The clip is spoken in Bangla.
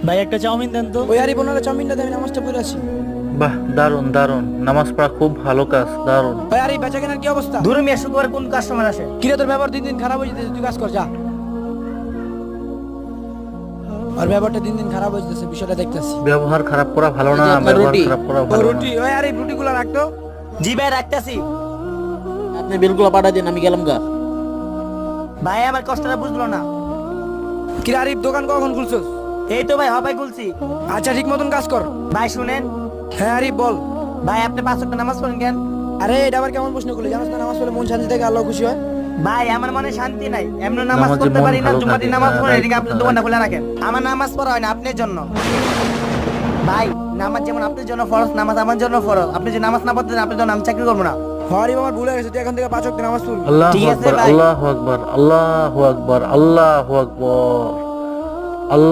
ভাই একটা চাউমিন দেন তো। ওই আরে বোনারা চাউমিনটা দেয়, আমি নামাজটা পড়ে আসি। বাহ, দারুন দারুন, নামাজ পড়া খুব ভালো কাজ, দারুন। ওই আরে বেচা কেনার কি অবস্থা? দূরে মিয়া শুক্রবার কোন কাস্টমার আসে? কিরে তোর ব্যবহার দিন দিন খারাপ হয়ে যেতেছে, তুই কাজ কর যা। আর ব্যবহারটা দিন দিন খারাপ হয়ে যেতেছে, বিষয়টা দেখতেছি। ব্যবহার খারাপ করা ভালো না, এই যে আপনার ব্যবহার রুটি। খারাপ করা ও ভালো না। রুটি, ওই আরে রুটিগুলো রাখতো। জি ভাই রাখতাছি। আপনি বিলগুলো পাঠা দিন, আমি গেলাম গা। ভাই আমার কষ্টটা বুঝলো না। কিরে আরিফ, দোকান কখন খুলছস? এই তো ভাই হবাই বলছি। আচ্ছা ঠিক মতন কাজ কর। ভাই শুনেন, হ্যাঁ আরিফ বল। ভাই আপনি 5 ওয়াক্ত নামাজ পড়েন কেন? আরে এটা আবার কেমন প্রশ্ন করলি? জানিস না নামাজ পড়লে মন শান্তি থেকে আল্লাহ খুশি হয়। ভাই আমার মনে শান্তি নাই, এমন নামাজ নামাজে পড়তে মন পারি না, ভালো জুমাতে থাকে, নামাজ হ্যাঁ, পড়ে right এদিকে আপনি কথা, দোকানটা right খুলে রাখেন। আমার নামাজ পড়া হয় না আপনার জন্য। ভাই নামাজ যেমন আপনার জন্য ফরজ, নামাজ আমার জন্য ফরজ। আপনি যে নামাজ না পড়তেন আপনার জন্য আমি চাকরি করবো না। হ্যাঁ আরিফ, আমার ভুল হয়ে গেছে, তুই এখন থেকে 5 ওয়াক্ত নামাজ পড়বি। আল্লাহু ঠিক আছে আকবার, ভাই। আল্লাহু আকবার, আল্লাহু আকবার, আল্লাহু আকবার।